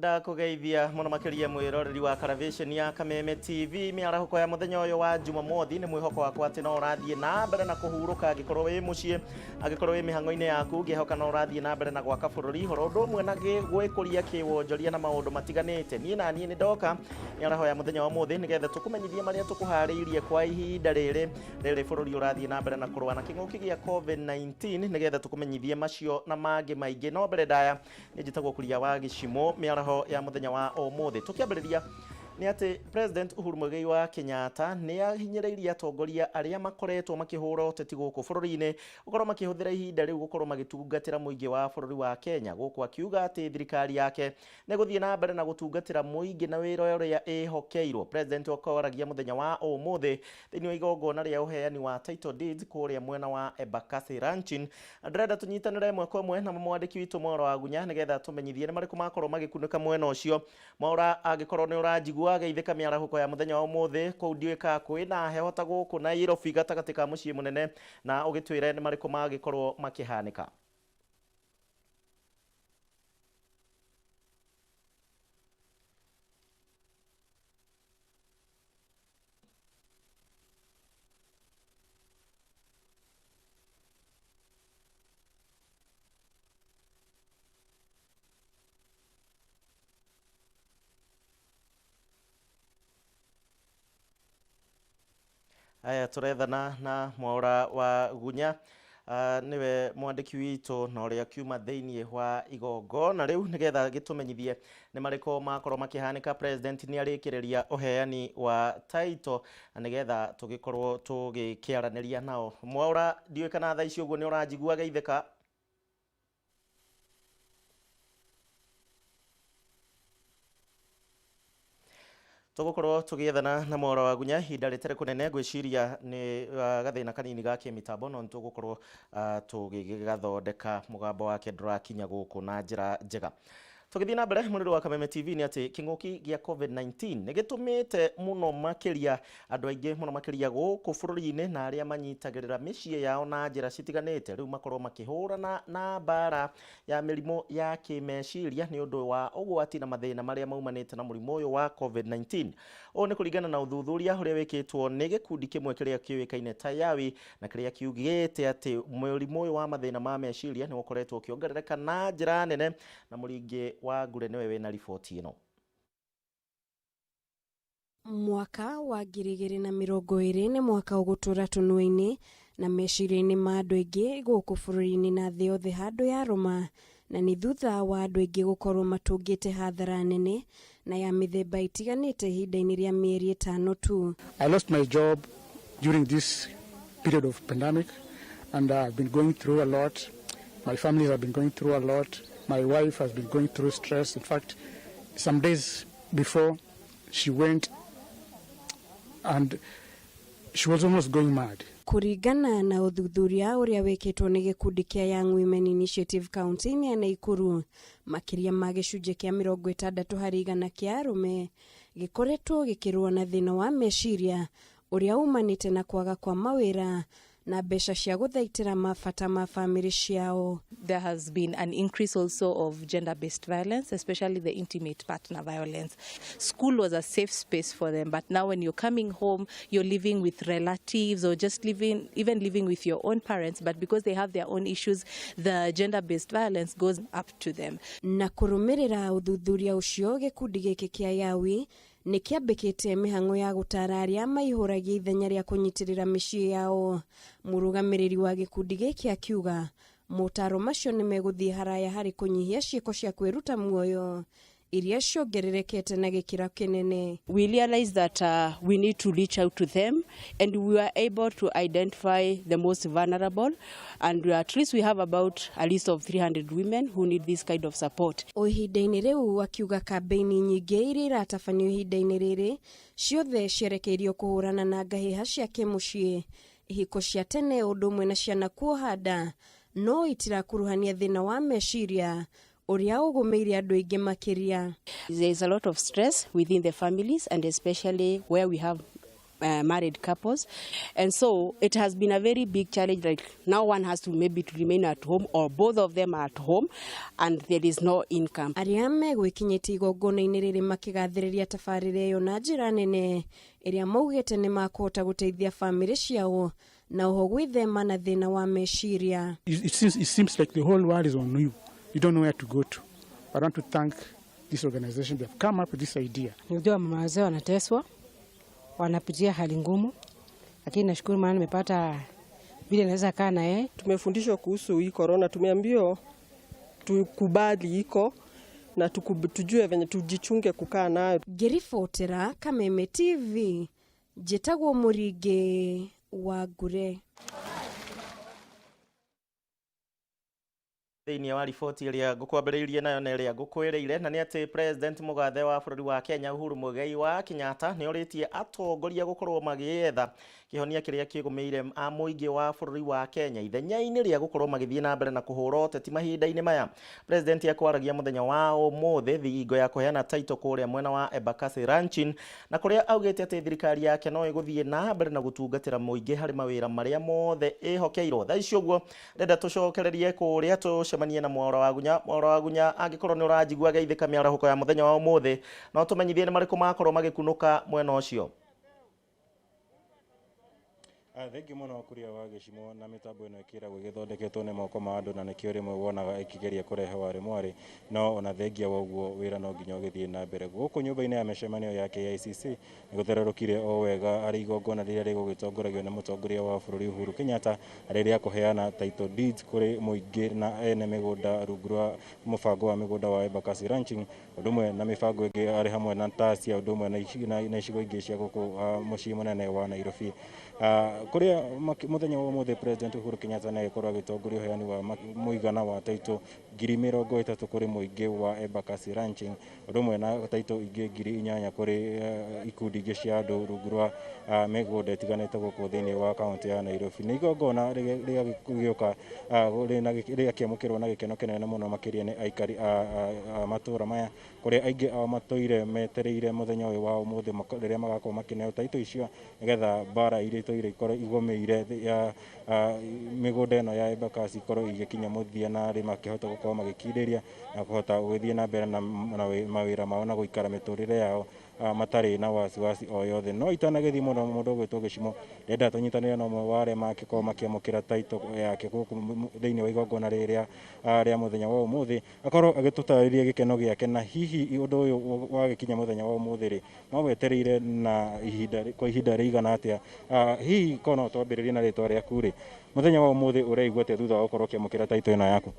Ndakugeithia muno makiria mwiroreri wa Television ya Kameme TV miarahuko ya muthenya uyu wa Jumamothi ni mwihoko wakwa ati no urathie na mbere na kuhuruka agikorwo wi mucii agikorwo wi mihango-ini yaku gihoka no urathie na mbere na gwaka bururi horo ndo mwe na gwikuria kiwonjoria na maundu matiganite nie ni ndoka miaraho ya muthenya wa muthi nigetha tukumenyithie maria tukuhariirie kwa ihinda riri bururi urathie na mbere na kurwa na king'uki gia COVID-19 nigetha tukumenyithie macio na mangi maingi no mbere ndaya njitagwo kuria wa gicimo miaraho ya muthenya wa umuthi tukiambiriria ni ati President Uhuru Muigai wa Kenyatta ni ahinyiriirie atongoria aria makoretwo makihura uteti guku bururi-ini ukorwo makihuthira ihinda riu gukorwo magitungatira muingi wa bururi wa Kenya guku akiuga ati thirikari yake ni guthie na mbere na gutungatira muingi na wira uria ihokeirwo. President okoragia muthenya wa umuthi thiini wa igongona ria uheani wa title deeds kuria mwena wa Embakasi Ranchin. Ndirenda tunyitanire mwe kwa mwe na mwandiki witu Mwora wa Gunya nigetha tumenyithie ni mariku makorwo magikunika mwena ucio. Mwora agikorwo ni urajigua geithika miarahuko ya muthenya wa umuthi ku ndiwika kwina heho ta guku na Nairobi gatagati ka mucii munene na ugitwire ni mariku magikorwo makihanika. Aya turethana na Mwora wa Gunya niwe mwandiki witu na uria kiuma thiini wa igongona riu nigetha gitumenyithie ni mariko makorwo makihanika. President ni arikiriria uheani wa title nigetha tugikorwo tugikiaraniria nao. Mwora ndiwe kana tha icio guo ni urajigua geithika? Tugukorwo tugiethana na Mwora wa Gunya hinda ritere kunene gwiciria ni gathina kanini ga kimitambo no tugukorwo tugigathondeka mugambo wake ndurakinya guku na njira njega. Tugithii na mbere mundu wa Kameme TV ni ati king'uki gia COVID-19 nigitumite muno makiria andu aingi muno makiria guku bururi-ini na aria manyitagirira micii yao na njira citiganite riu makorwo makihurana na bara ya mirimo ya kimeciria ni undu wa ugwati na mathina maria maumanite na murimu uyu wa COVID-19. O ni kuringana na uthuthuria uria wikitwo ni gikundi kimwe kiria kiwikaine ta Yawi na kiria kiugite ati murimu uyu wa mathina ma meciria ni ukoretwo ukiongerereka na njira nene na muringi wa Gure niwe wena ripoti ino. Mwaka wa 2020 ni mwaka ugutura tunua-ini na meciria-ini ma andu aingi guku bururi-ini na thi yothe handu ya roma na ni thutha wa andu aingi gukorwo matungite hathara nene na ya mithemba itiganite ihinda-ini ria mieri 5 tu. I lost my job during this period of pandemic and I've been going through a lot. My family have been going through a lot. My wife has been going through stress. In fact, some days before she went and she was almost going mad. Kuringana na uthuthuria uria wikitwo ni gikundi kia Young Women Initiative County ya Naikuru, makiria ma gicunje kia 60% kia arume gikoretwo gikirwa na thina wa meciria uria umanite na kwaga kwa mawira na besha cia guthaitira mafata ma family ciao. There has been an increase also of gender-based violence, especially the intimate partner violence. School was a safe space for them, but now when you're coming home, you're living with relatives or just even living with your own parents, but because they have their own issues, the gender-based violence goes up to them. Na kurumirira uthuthuria ucio gikundi giki kia Yawi ni kiambikite mihango ya gutara aria maihuragia ithenya ria kunyitirira micii yao. Murugamiriri wa gikundi giki akiuga mutaro macio ni meguthie haraya hari kunyihia ciiko cia kwiruta muoyo iria ciongererekete na gikira kinene. We realized that we need to reach out to them and we were able to identify the most vulnerable and at least we have about a list of 300 women who need this kind of support. O ihinda-ini riu akiuga kambeini nyingi iria iratabanio ihinda-ini riri ciothe cierekeirio kuhurana na ngahiha cia kimucii, ihiko cia tene undu umwe na ciana kuoha nda no itirakuruhania thina wa meciria uria ugumeire andu aingi makiria. There is a lot of stress within the families and especially where we have married couples. And so it has been a very big challenge. Like now one has to maybe to remain at home or both of them are at home and there is no income. Aria megwikinyĩtie igongona-inĩ rĩrĩ makĩgathĩrĩria tabarĩra ĩyo na njĩra nene ĩrĩa maugĩte nĩ makũhota gũteithia bamĩrĩ ciao na oho gwĩthema na thĩna wa meciria. It seems like the whole world is on you. You don't know where to go to. I want to thank this organization. They have come up with this idea. Unajua mama wazee wanateswa, wanapitia hali ngumu, lakini nashukuru maana nimepata vile naweza kaa na yeye. Tumefundishwa kuhusu hii corona, tumeambiwa tukubali iko na tujue venye tujichunge kukaa nayo. Ngĩribotera Kameme TV, njĩtagwo Mũringi wa Ngure. Thĩinĩ wa riboti ĩrĩa ngũkwambĩrĩirie nayo na ĩrĩa ngũkwĩrĩire, na nĩ atĩ President mũgathe wa bũrũri wa Kenya Uhuru Muigai wa Kenyatta nĩ orĩtie atongoria gũkorwo magĩetha kĩhonia kĩrĩa kĩgũmĩire mũingĩ wa bũrũri wa Kenya ithenya-inĩ rĩa gũkorwo magĩthiĩ na mbere na kũhũra ũteti mahinda-inĩ maya. President akwaragia mũthenya wa ũmũthĩ thingo ya kũheana title kũrĩa mwena wa Embakasi Ranching, na kũrĩa augĩte atĩ thirikari yake no ĩgũthiĩ na mbere na gũtungatĩra mũingĩ harĩ mawĩra marĩa mothe ĩhokeirwo. Thaa ici ũguo ndenda tũcokererie kũrĩa tũcemanie na Mwaura wa Gunya angĩkorwo nĩ ũranjigua geithĩka mĩarahũko ya mũthenya wa ũmũthĩ no tũmenyithie nĩ marĩkũ makorwo magĩkunũka mwena ũcio. Thengi mũno kuria wa gĩcimo na mĩtambo ĩno ĩkĩragwo ĩgĩthondeketwo nĩ moko ma andũ na nĩkĩo rĩmwe wonaga ĩkĩgeria kũrehe warĩ mwarĩ, no ona thengia wa ũguo wĩra no nginya ũgĩthiĩ na mbere. Gũkũ nyũmba-inĩ ya mĩcemanio ya KICC nĩ gũthererũkire o wega arĩ igongona rĩrĩa rĩgũgĩtongoragio nĩ mũtongoria wa bũrũri Uhuru Kenyatta rĩrĩa kũheana title deeds kũrĩ mũingĩ na ene mĩgũnda rungu rwa mũbango wa mĩgũnda wa Embakasi Ranching, ũndũ ũmwe na mĩbango ĩngĩ arĩ hamwe na tacia, ũndũ ũmwe na icigo ingĩ cia gũkũ mũciĩ mũnene wa Nairobi. Kuria mũthenya wa ũmũthĩ President Uhuru Kenyatta nĩ agĩkorwo agĩtongoria ũheani wa mũigana wa title 30,000 kũrĩ mũingĩ wa Embakasi Ranching, ũndũ ũmwe na title ingĩ 8,000 kũrĩ ikundi ingĩ cia andũ rungu rwa mĩgũnda ĩtiganĩte gũkũ thĩinĩ wa kaunti ya Nairobi. Nĩ igongona rĩgĩũka rĩakĩamũkĩrwo na gĩkeno kĩnene mũno makĩria nĩ aikari a matũũra maya, kũrĩa aingĩ ao matũire metereire mũthenya ũyũ wa ũmũthĩ rĩrĩa magakorwo makĩneo title icio nĩgetha mbara iria itũire ikorwo igũmĩire ya mĩgũnda ĩno ya Embakasi ikorwo igĩkinya mũthia na arĩ makĩhota gũkorwo magĩkindĩria na kũhota gũgĩthiĩ na mbere na mawĩra mao na gũikara mĩtũrĩre yao matarĩ na wasiwasi o yothe. No itanagĩthiĩ mũno mũndũ ũgwĩtwo Gĩcimo ndenda tũnyitanĩre na ũmwe wa arĩa makĩkorwo makĩamũkĩra title yake gũkũ thĩinĩ wa igongona rĩrĩa rĩa mũthenya wa ũmũthĩ, akorwo agĩtũtarĩria gĩkeno gĩake na hihi ũndũ ũyũ wagĩkinya mũthenya wa ũmũthĩ rĩ no wetereire na kwa ihinda rĩigana atĩa. Hihi kono twambĩrĩrie na rĩtwa rĩaku rĩ, mũthenya wa ũmũthĩ ũreigua atĩa thutha wa gũkorwo ũkĩamũkĩra title ĩno yaku?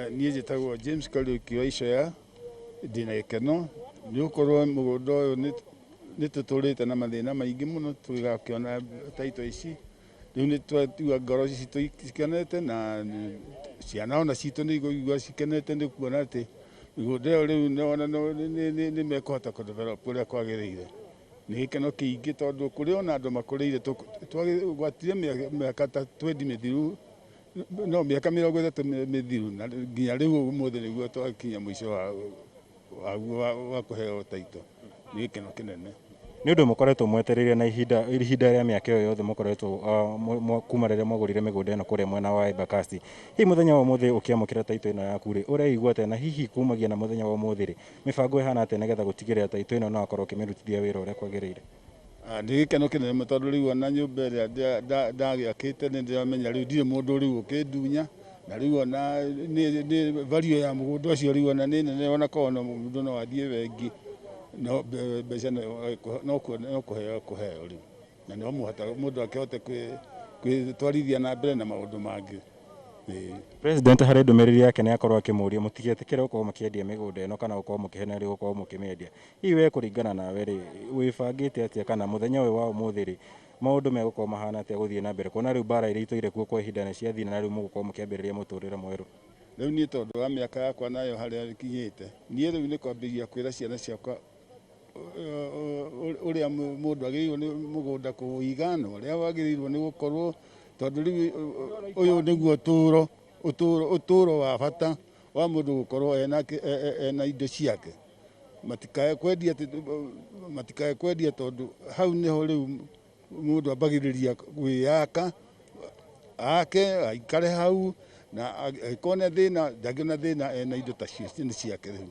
Niĩ njĩtagwo James Kariuki wa Icoya, ndĩna gĩkeno nĩ gũkorwo mũgũnda ũyũ nĩ tũtũrĩte na mathĩna maingĩ mũno tũgakĩona title ici, rĩu nĩ twatiga ngoro citũ cikenete na ciana ona citũ nĩ igũigua cikenete nĩ kuona atĩ mĩgũnda ĩyo rĩu nĩ mekũhota kũ-develop ũrĩa kwagĩrĩire. Nĩ gĩkeno kĩingĩ tondũ kũrĩ ona andũ makũrĩire twagwatire mĩaka ta 20 mĩthiru, no mĩaka 30 mĩthiru na nginya rĩu ũmũthĩ nĩguo twakinya mũico wa kũheo title. Nĩ gĩkeno kĩnene. Nĩ ũndũ mũkoretwo mwetereire na ihinda rĩa mĩaka ĩyo yothe mũkoretwo kuma rĩrĩa mwagũrire mĩgũnda ĩno kũrĩa mwena wa Embakasi. Hihi mũthenya wa ũmũthĩ ũkĩamũkĩra title ĩno yaku rĩ ũreigua atĩa, na hihi kumagia na mũthenya wa ũmũthĩ rĩ mĩbango ĩhana atĩa nĩgetha gũtigĩrĩra title ĩno no akorwo ũkĩmĩrutithia wĩra ũrĩa kwagĩrĩire? Nĩ gĩkeno kĩnene tondũ rĩu ona nyũmba ĩrĩa ndagĩakĩte nĩ ndĩramenya rĩu ndirĩ mũndũ rĩu ũkĩndunya, na rĩu ona nĩ value ya mũgũnda ũcio rĩu ona nĩ nene, ona korwo mũndũ no athiĩ wengi no mbeca no kũheo rĩu na no mũndũ akĩhote kwĩtwarithia na mbere na maũndũ mangĩ. President harĩ ndũmĩrĩri yake nĩ akorwo akĩmũria mũtigĩtĩkĩre gũkorwo mũkĩendia mĩgũnda ĩno kana gũkorwo mũkĩhenererio gũkorwo mũkĩmĩendia. Hihi we kũringana nawe rĩ wĩbangĩte atĩa kana mũthenya ũyũ wa ũmũthĩ rĩ maũndũ megũkorwo mahana atĩa gũthiĩ na mbere, kuona rĩu mbara iria itũire kuo kwa ihinda nĩ ciathiĩ na rĩu mũgũkorwo mũkĩambĩrĩria mũtũrĩre mwerũ? Rĩu niĩ tondũ wa mĩaka yakwa nayo harĩa ĩkinyĩte, niĩ rĩu nĩ kwambĩrĩria kwĩra ciana ciakwa ũrĩa mũndũ agĩrĩirwo nĩ mũgũnda kũwĩiga na ũrĩa wagĩrĩirwo nĩ gũkorwo, tondũ rĩu ũyũ nĩguo ũtũũro wa bata wa mũndũ gũkorwo ena indo ciake. Matikae kwendia tondũ hau nĩho rĩu mundu ambagiriria gwiyaka ake aikare hau na akone thina ndangĩona thina ena indo ta cio nĩ ciake rĩu.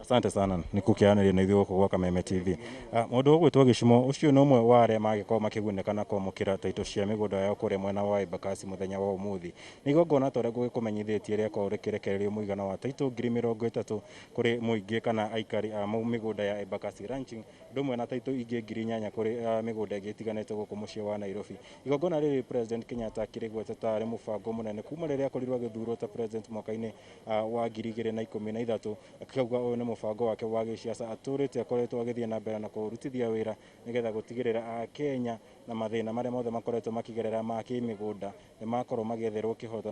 Asante sana nĩ kukianĩria na ithuĩ gũkũ gwa Kameme TV. Mũndũ ũgwĩtwo Gĩcimo ũcio nĩ ũmwe wa arĩa magĩkorwo makĩgunĩka na kwamũkĩra taitũ cia mĩgũnda yao kũrĩa mwena wa Embakasi mũthenya wa ũmũthĩ. Nĩ igongona ta ũrĩa ngũgĩkũmenyithĩtie rĩakorwo rĩkĩrekererio mũigana wa taitũ 30,000 kũrĩ mũingĩ kana aikari a mĩgũnda ya Embakasi Ranching, ũndũ ũmwe na taitũ ingĩ 8,000 kũrĩ mĩgũnda ĩngĩ ĩtiganĩte gũkũ mũciĩ wa Nairobi. Igongona rĩrĩ President Kenyatta akĩrĩgweta tarĩ mũbango mũnene kuma rĩrĩa akorirwo agĩthurwo ta president mwaka-inĩ wa 2013, akauga ũyũ nĩ mũbango wake wa gĩciaca atũrĩte akoretwo agĩthiĩ na mbere na kũrutithia wĩra nĩgetha gũtigĩrĩra Kenya na mathĩna marĩa mothe makoretwo makĩgerera ma kĩmĩgũnda nĩ makorwo magĩetherwo kĩhoto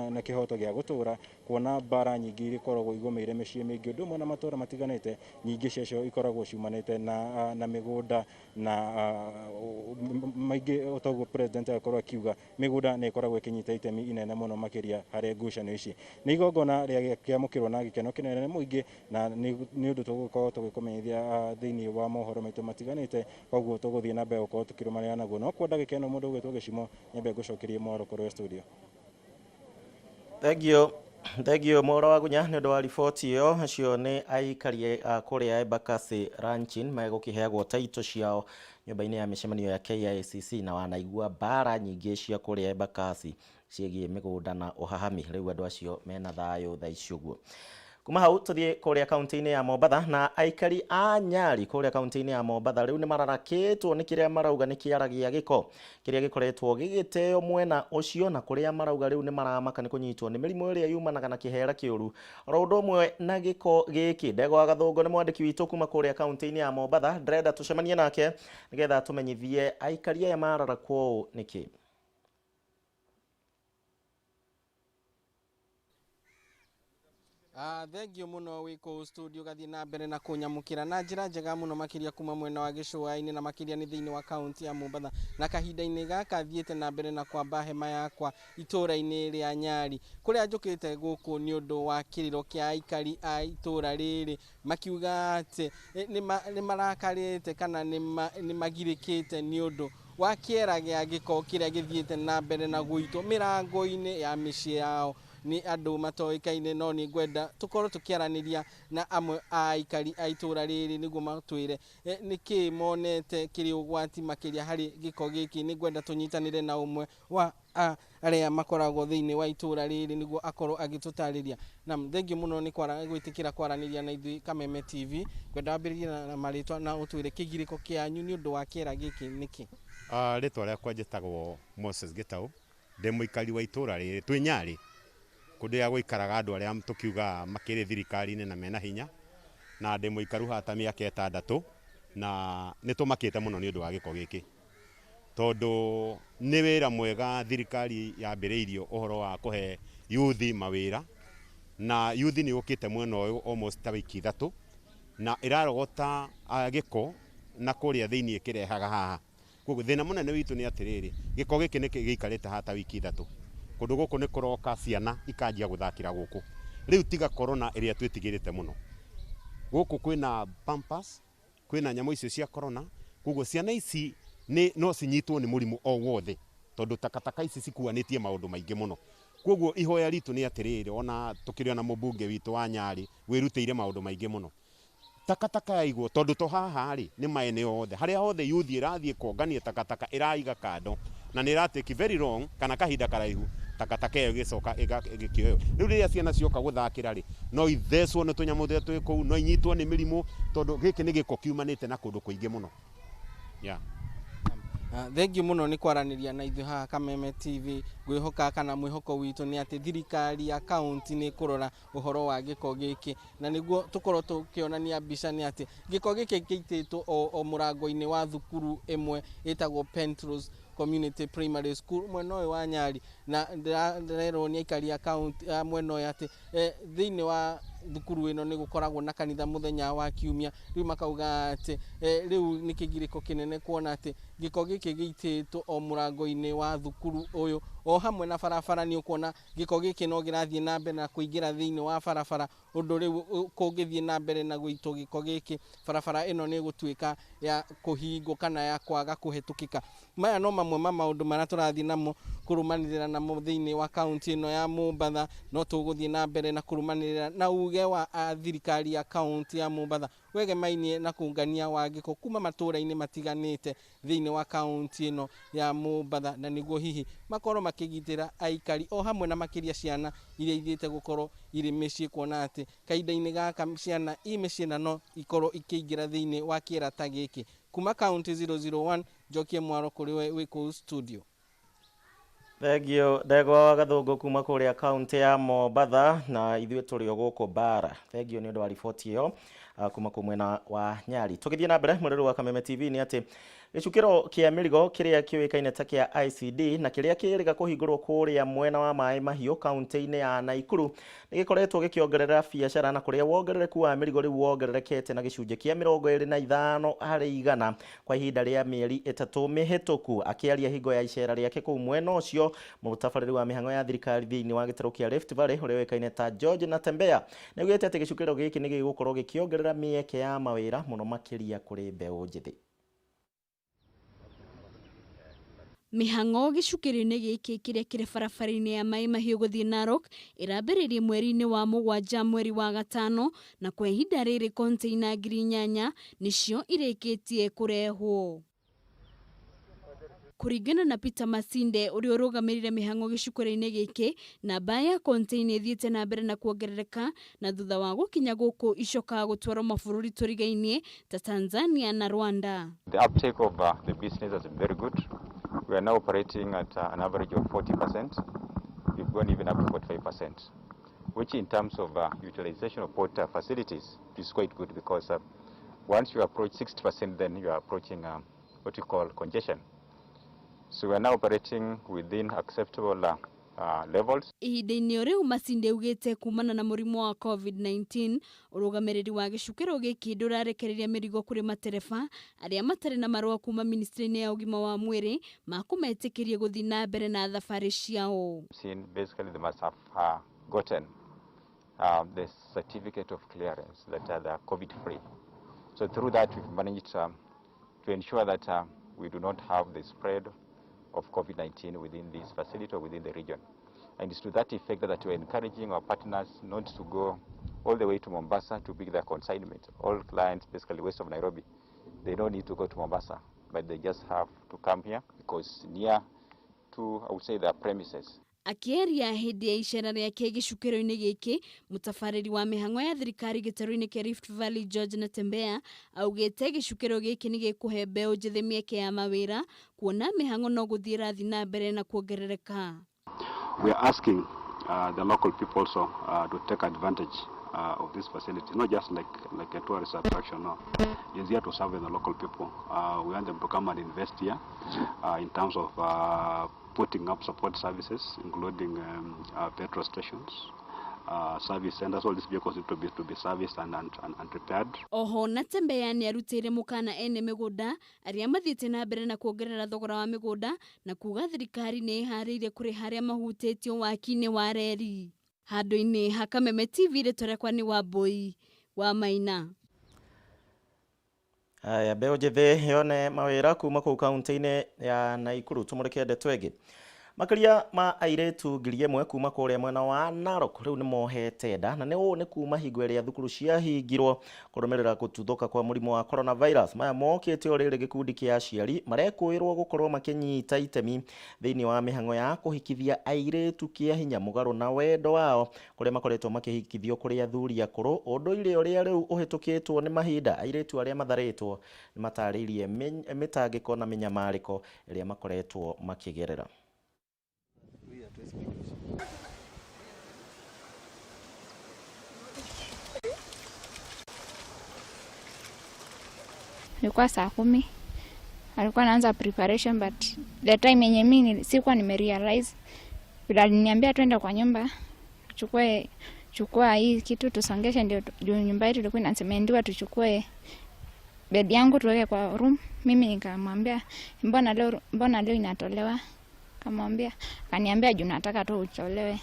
na kĩhoto gĩa gũtũra, kuona mbara nyingĩ iria ikoragwo igũmĩire mĩciĩ mĩingĩ, ũndũ ũmwe na matũra matiganĩte, nyingĩ ciacio ikoragwo ciumanĩte na mĩgũnda na maingĩ otoguo president akorwo akiuga mĩgũnda nĩ ikoragwo ĩkĩnyita itemi inene mũno makĩria harĩ ngucanio ici. Nĩ igongona rĩakĩamũkĩrwo na gĩkeno kĩnene mũingĩ na nĩ ũndũ tũgũkorwo tũgĩkũmenyithia thĩinĩ wa mohoro maitũ matiganĩte, koguo tũgũthiĩ na mbere gũkorwo tũkĩrũmanĩrĩra naguo. No kwa ndagĩka ĩno mũndũ ũgwĩtwo Gĩcimo nyambe ngũcokerie mwaro kũrĩa studio. Thank you Mwaura wa Gunya nĩ ũndũ wa riboti ĩyo. Acio nĩ aikari kũrĩa Embakasi Ranching megũkĩheagwo taitũ ciao nyũmba-inĩ ya mĩcemanio ya KICC, na wanaigua mbara nyingĩ cia kũrĩa Embakasi ciĩgiĩ mĩgũnda na ũhahami. Rĩu andũ acio mena thayũ thaa ici ũguo. Kuma hau tuthiĩ kũrĩa kaunti-inĩ ya Mombatha, na aikari a Nyali kũrĩa kaunti-inĩ ya Mombatha rĩu nĩ mararakĩtwo nĩ kĩrĩa marauga nĩ kĩara gĩa gĩko kĩrĩa gĩkoretwo gĩgĩteo mwena ũcio, na kũrĩa marauga rĩu nĩ maramaka nĩ kũnyitwo nĩ mĩrimũ ĩrĩa yumanaga na kĩhera kĩũru oro ũndũ ũmwe na gĩko gĩkĩ. Ndegwa Gathũngũ nĩ mwandĩki witũ kuma kũrĩa kaunti-inĩ ya Mombatha, ndĩrenda tũcemanie nake nĩgetha tũmenyithie aikari aya mararakwo ũũ nĩkĩ. Thengio muno wiko studio gathie na mbere na kunyamukira na njira njega muno makiria kuma mwena wa Gĩcũa-inĩ na makiria ni thiini wa kaunti ya Mombatha, na kahinda-inĩ gaka thiete na mbere na kwamba hema yakwa itũra-inĩ rĩa Nyali kuria njukite guku ni undu wa kiriro kia aikari a itũra rĩrĩ makiuga ati ni marakarite kana ni magirikite ni undu wa kĩera gĩa gĩko kĩrĩa gĩthiĩte na mbere na gũitwo mĩrango-inĩ ya mĩciĩ yao ni andu matoĩkaine. No ni ngwenda tukorwo tukiaraniria na amwe a aikari a itũra rĩrĩ niguo matwire niki monete kĩrĩ ũgwati makiria hari gĩko gĩkĩ. Ni ngwenda tunyitanire na umwe wa arĩa makoragwo thĩinĩ wa itũra rĩrĩ niguo akorwo agĩtũtarĩria. Na thengio muno ni gwĩtĩkĩra kwaranĩria na ithuĩ Kameme TV. Ngwenda wambĩrĩrie na marĩtwa na ũtwĩre kĩgirĩko kĩanyu ni ũndũ wa kĩera gĩkĩ nĩkĩ? Rĩtwa rĩakwa njĩtagwo Moses Gĩtaũ, ndĩ mũikari wa itũra rĩrĩ twĩ Nyali, kũndũ ya gũikaraga andũ arĩa tũkiuga makĩrĩ thirikari-inĩ na mena hinya, na ndĩ mũikaru haha ta mĩaka 6 na nĩ tũmakĩte mũno nĩ ũndũ wa gĩko gĩkĩ, tondũ nĩ wĩra mwega thirikari yambĩrĩirio ũhoro wa kũhe yuthi mawĩra, na yuthi nĩ yũkĩte mwena ũyũ almost ta wiki 3 na ĩrarogota gĩko na kũrĩa thĩinĩ ĩkĩrehaga haha. Koguo thĩna mũnene witũ nĩ atĩrĩrĩ, gĩko gĩkĩ nĩ gĩikarĩte haha ta wiki 3. Kũndũ gũkũ nĩ kũroka ciana ikanjia gũthakĩra gũkũ. Rĩu tiga corona ĩrĩa twĩtigĩrĩte mũno, gũkũ kwĩna pampers, kwĩna nyamũ icio cia corona, koguo ciana ici no cinyitwo nĩ mũrimũ o wothe, tondũ takataka ici cikuanĩtie maũndũ maingĩ mũno. Koguo ihoya ritũ nĩ atĩrĩrĩ, ona tũkĩrĩ na mũmbunge witũ wa Nyali wĩrutĩire maũndũ maingĩ mũno, takataka yaigwo, tondũ to haha rĩ nĩ maeneo othe, harĩa hothe yuthi ĩrathiĩ kongania takataka ĩraiga kando na nĩ ĩratake very long kana kahinda karaihu takataka ĩyo ĩgĩcoka ĩgĩkĩoyo. Rĩu rĩrĩa ciana cioka gũthakĩra rĩ, no ithecwo nĩ tũnyamũ tũrĩa twĩ kũu, no inyitwo nĩ mĩrimũ, tondũ gĩkĩ nĩ gĩko kiumanĩte na kũndũ kũingĩ mũno. Thengio muno ni kwaranĩria na ithuĩ haha Kameme TV. Ngwĩhoka kana mwĩhoko witũ nĩ atĩ thirikari ya kaunti nĩ kũrora ũhoro wa gĩko gĩkĩ, na nĩguo tũkorwo tũkĩonania mbica nĩ atĩ gĩko gĩkĩ gĩitĩtwo o mũrango-inĩ wa thukuru ĩmwe ĩtagwo Pentrose Community Primary School mwena ũyũ wa Nyali, na ndĩrerwo nĩ aikari a kaunti mwena ũyũ atĩ thĩinĩ wa thukuru ĩno nĩ gũkoragwo na kanitha mũthenya wa Kiumia. Rĩu makauga atĩ rĩu nĩ kĩgirĩko kĩnene kuona atĩ giko giki giititwo o murango-ini wa thukuru uyu o hamwe na barabara ni ukuona giko giki no girathie na mbere na kuingira thiini wa barabara undu riu kungithie na mbere na guitwo giko giki barabara ino ni gutuika ya kuhingo kana ya kwaga kuhetukika. Maya no mamwe ma maundu maria turathie namo kurumanirira namo thiini wa kaunti ino ya Mombatha. No tuguthie na mbere na kurumanirira na uge wa thirikari ya kaunti ya Mombatha wegemainie na kungania wa giko kuma matura-ini matiganite thiini wa kaunti ino ya Mombatha, na niguo hihi makorwo makigitira aikari o hamwe na makiria ciana iria ithiite gukorwo iri micii, kuona ati kahinda-ini gaka ciana i micii na no ikorwo ikiingira thiini wa kiera giki. Kuma kaunti 001 Jokie Mwaro kuri we wiku studio. Thegio Ndegwa Gathungu kuma kuria kaunti ya Mombatha, na ithuĩ tũrĩ o gũkũ Bara. Thegio nĩ ũndũ wa riboti ĩyo kuma kumwena wa Nyari. Tũgĩthiĩ na mbere mũrĩrũ wa Kameme TV nĩ atĩ gĩcukĩro kĩa mĩrigo kĩrĩa kĩũĩkaine ta kĩa ICD na kĩrĩa kĩrĩga kũhingũrwo kũrĩa mwena wa Maĩ Mahiũ kaunti-inĩ ya Naikuru nĩ gĩkoretwo gĩkĩongerera biacara, na kũrĩa wongerereku wa mĩrigo rĩu wongererekete na gĩcunjĩ kĩa 25 harĩ 100 kwa ihinda rĩa mĩeri 3 mĩhĩtũku. Akĩaria hingo ya icera rĩake kũu mwena ũcio, mũtabarĩri wa mĩhang'o ya thirikari thĩinĩ wa gĩtarũ kĩa Rift Valley ũrĩa ũĩkaine ta George Natembea nĩoigĩte atĩ gĩcukĩro gĩkĩ nĩ gĩgũkorwo gĩkĩongerera mĩeke ya mawĩra mũno makĩria kũrĩ mbeũ njĩthĩ. Mihang'o gĩcukĩro-inĩ gĩkĩ kĩrĩa kĩrĩ barabara-inĩ ya Maĩ Mahiũ gũthiĩ Narok ĩrambĩrĩirie mweri-inĩ wa Mũgwanja mweri wa Gatano, na kwa ihinda rĩrĩ konteina 8,000 nĩcio irĩkĩtie kũrehwo. Kũringana na Peter Masinde ũrĩa ũrũgamĩrĩire mĩhang'o gĩcukĩro-inĩ gĩkĩ, namba ya konteina ĩthiĩte na mbere na kuongerereka, na thutha wa gũkinya gũkũ icokaga gũtwarwo mabũrũri tũrigainie ta Tanzania na Rwanda. The uptake of the business has been very good. We are now operating at an average of 40%. We've gone even up to 45%, which in terms of utilization of port facilities is quite good, because once you approach 60%, then you are approaching what you call congestion. So we are now operating within acceptable levels. Ihinda-inĩ rĩu Masinde ugĩte kumana na mũrimũ wa COVID-19 ũrũgamĩrĩri wa gĩcukĩro gĩkĩ ndũrarekereria mĩrigo kũrĩ matereba arĩa matarĩ na marũa kuma ministry-inĩ ya ũgima wa mwĩrĩ ma kũmetĩkĩrie gũthiĩ na mbere na thabarĩ ciao. Basically they must have gotten the certificate of clearance that they are COVID free. So through that we've managed to ensure that we do not have the spread of COVID-19 within this facility or within the region. And it's to that effect that we're encouraging our partners not to go all the way to Mombasa to pick their consignment. All clients basically west of Nairobi, they don't need to go to Mombasa, but they just have to come here because near to, I would say, their premises. Akĩaria hĩndĩ ya icera rĩake gĩcukĩro-inĩ gĩkĩ, mũtabarĩri wa mĩhang'o ya thirikari gĩtarũ-inĩ kĩa Rift Valley George Natembea augĩte gĩcukĩro gĩkĩ nĩ gĩkũhe mbeũ njĩthĩ mĩeke ya mawĩra, kuona mĩhang'o no gũthiĩ rathi na mbere na kuongerereka. We are asking the local people also to take advantage of this facility, not just like a tourist attraction. No, it's here to serve the local people. We want them to come and invest here in terms of putting up support services, including petrol stations, service centers. All these vehicles need to be serviced and repaired. Oho Natembea nĩ arutĩire mũkana ene mĩgũnda arĩa mathiĩte na mbere na kuongerera thogora wa mĩgũnda, na kuga thirikari nĩ ĩharĩirie kũrĩ harĩa mahutĩtio waki-inĩ wa reri. Handũ-inĩ ha Kameme TV rĩtũrekwa nĩ Wambui wa Maina. Aya, mbeũ njĩthĩ yone mawĩra kuma kũu kaunti-inĩ ya Naikuru. Tũmũrĩke ndeto ĩngĩ. Makĩria ma airĩtu 1,000 kuma kũrĩa mwena wa Narok rĩu nĩ mohete nda, na nĩ kuma hingo ĩrĩa thukuru ciahingirwo kũrũmĩrĩra gũtuthũka kwa mũrimũ wa coronavirus. Maya mokĩte o rĩrĩ gĩkundi kĩa aciari marekũĩrwo gũkorwo makĩnyita itemi thĩinĩ wa mĩhang'o ya kũhikithia airĩtu kĩa hinya mũgarũ na wendo wao, kũrĩa makoretwo makĩhikithio kũrĩ athuri akũrũ. Ũndũire ũrĩa rĩu ũhĩtũkĩtwo nĩ mahinda, airĩtu arĩa matharĩtwo nĩ matarĩirie mĩtangĩko na mĩnyamarĩko ĩrĩa makoretwo makĩgerera. Ilikuwa saa 10. Alikuwa anaanza preparation, but the time yenye mimi sikuwa nimerealize. Bila aliniambia twende kwa nyumba, chukua hii kitu tusongeshe, ndio nyumba yetu ilikuwa inasemendiwa tuchukue bed yangu tuweke kwa room. Mimi nikamwambia mbona leo inatolewa? Kamwambia, kaniambia juu nataka tu utolewe.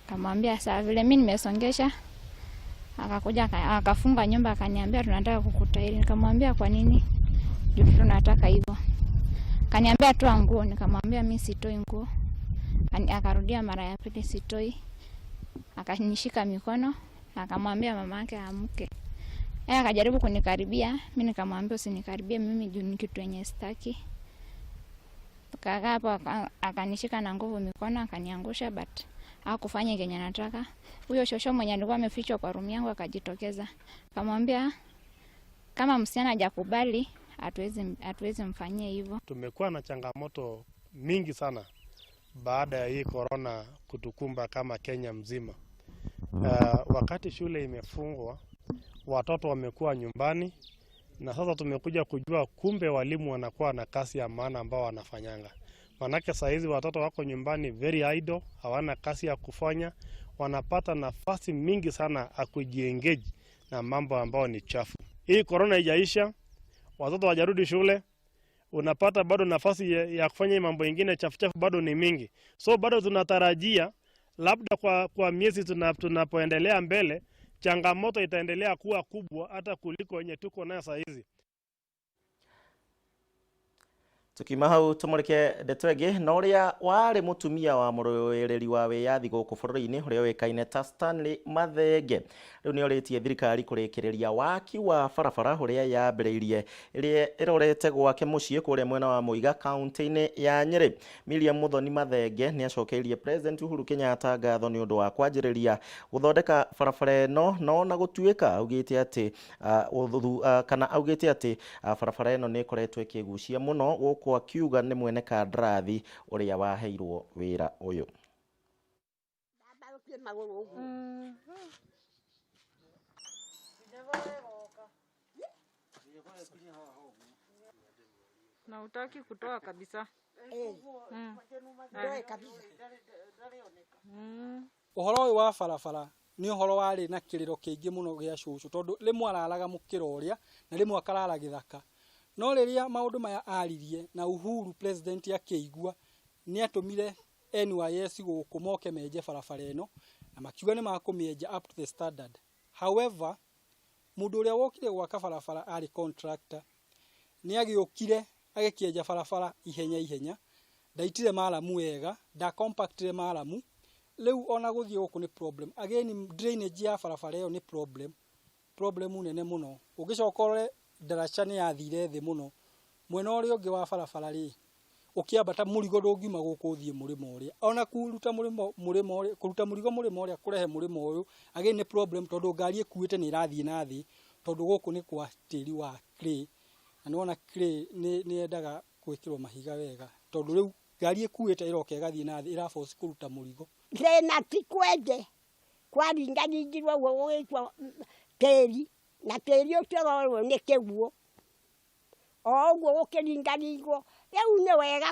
Kamwambia sawa. Vile mimi nimesongesha, akakuja akafunga nyumba, akaniambia tunataka kukutairi. Nikamwambia kwa nini? Juu tunataka hivyo. Kaniambia toa nguo. Nikamwambia mimi sitoi nguo. Akarudia mara ya pili, sitoi. Akanishika mikono, akamwambia mamake amke. Akajaribu kunikaribia, mimi nikamwambia usinikaribie mimi juu ni kitu yenye sitaki. Kaka hapo akanishika na nguvu mikono, akaniangusha, but hakufanya kenye nataka. Huyo shosho mwenye alikuwa amefichwa kwa room yangu akajitokeza. Kamwambia kama msichana hajakubali hatuwezi mfanyia hivyo. Tumekuwa na changamoto mingi sana baada ya hii corona kutukumba kama Kenya mzima. Wakati shule imefungwa, watoto wamekuwa nyumbani, na sasa tumekuja kujua kumbe walimu wanakuwa na kazi ya maana ambao wanafanyanga. Manake saa hizi watoto wako nyumbani very idle, hawana kazi ya kufanya, wanapata nafasi mingi sana ya kujiengage na mambo ambao ni chafu. Hii corona haijaisha, watoto hawajarudi shule, unapata bado nafasi ya kufanya mambo mengine chafu bado ni mingi. So bado tunatarajia labda kwa miezi tunapoendelea mbele, changamoto itaendelea kuwa kubwa hata kuliko yenye tuko nayo saa hizi. Tukimahau tumurike ndetwege noria wari mutumia wa muroereri wa wiyathi guku bururi-ini uria wikaine ta Stanley Mathenge riu ni oritie thirikari kurikireria waki wa barabara uria yambiriirie iria irorete gwake mucii kuria mwena wa Muiga kaunti-ini ya Nyeri. Miriam Muthoni Mathenge ni acokeirie President Uhuru Kenyatta ngatho ni undu wa kwanjiriria guthondeka barabara ino, no na gutuika augite ati barabara ino ni ikoretwo ikigucia muno guku akiuga ni mwene kandrathi uria waheirwo wira uyu. Na utaki kutoa kabisa. Uhoro wa barabara ni uhoro wari na kiriro kiingi muno gia cucu tondu rimwe araraga mukiro uria na rimwe akarara githaka. No riria maundu maya aririe na Uhuru president akĩigua ni atumire NYS guku moke menje barabara ino na makiuga ni makũmĩenja up to the standard. However, mundu uria wokire gwaka barabara ari contractor ni agiokire agĩkĩenja barabara ihenya ndaitire maramu wega, da compactire maramu. Leu ona guthie guku ni problem. Again, drainage ya barabara ĩyo ni problem nene muno. Ũgĩcokorore daracha ni yathire thĩ muno mwena ũrĩa ũngĩ wa barabara ri ũkĩambata mũrigo ndũngiuma gũkũ ũthiĩ mũrĩmo ũrĩa, ona kuruta mũrĩmo ũrĩa, kuruta mũrigo mũrĩmo ũrĩa kũrehe mũrĩmo ũyũ again ni problem tondũ ngari ĩkuĩte ni irathiĩ na thĩ tondũ gũkũ ni kwa tĩri wa clay, na nĩwona clay ni yendaga gwĩkĩrwo mahiga wega tondũ rĩu ngari ĩkuĩte ĩroka ĩgathiĩ na thĩ ĩraforce kũruta mũrigo. Thĩna ti kwenje kwaringanyingirwo gwĩtwo tĩri na tĩri ũtũrorwo nĩ kĩguũ o ũguo gũkĩringaringwo. Rĩu nĩ wega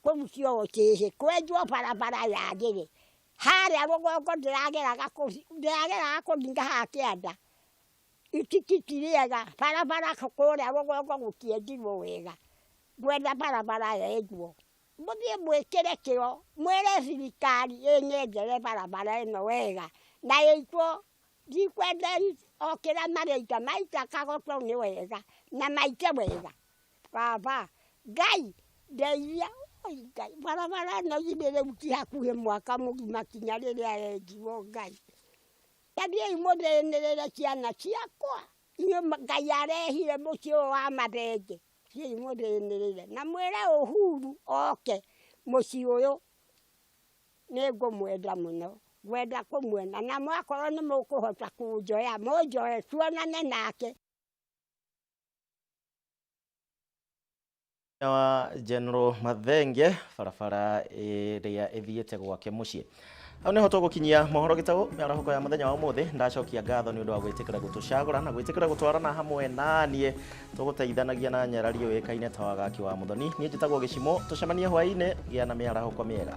kũrucio tĩri kwenjwo barabara yagĩre harĩa rũgongo ndĩrageraga kũringa haha kĩanda itikiti rĩega barabara kũrĩa rũgongo gũkĩendirwo wega. Ngwenda barabara yenjwo mũthiĩ mwĩkĩre kĩro mwĩre thirikari ĩnyenjere barabara ĩno wega na ĩitwo ndikwenda okĩra maita kagotwo nĩ wega na maite wega. Baba Ngai ndeithia Ngai barabara ĩno rĩu ti hakuhĩ mwaka mũgima kinya rĩrĩa yenjirwo. Ngai tathiĩ mũthĩnĩrĩre ciana ciakwa Ngai arehire mũciĩ ũyũ wa Mathenge, thiĩ mũthĩnĩrĩre na mwĩre Uhuru oke mũciĩ ũyũ nĩ ngũmwenda mũno, gwenda kũmwena na mwakorwo nĩ mũkũhota kũnjoya mũnjoye tuonane nake. wa General Mathenge barabara ĩrĩa ĩthiĩte gwake mũciĩ. Hau niho tũgũkinyia mohoro gĩtaũ mĩarahũko ya mũthenya wa ũmũthĩ. Ndacokia ngatho nĩ ũndũ wa gwĩtĩkĩra gũtũcagũra na gwĩtĩkĩra gũtwarana hamwe naniĩ tũgũteithanagia na nyarari ũĩkaine ta wagaki wa Muthoni. Niĩ njĩtagwo Gĩcimo, tũcemanie hwaĩ-inĩ, gĩa na mĩarahũko mĩega.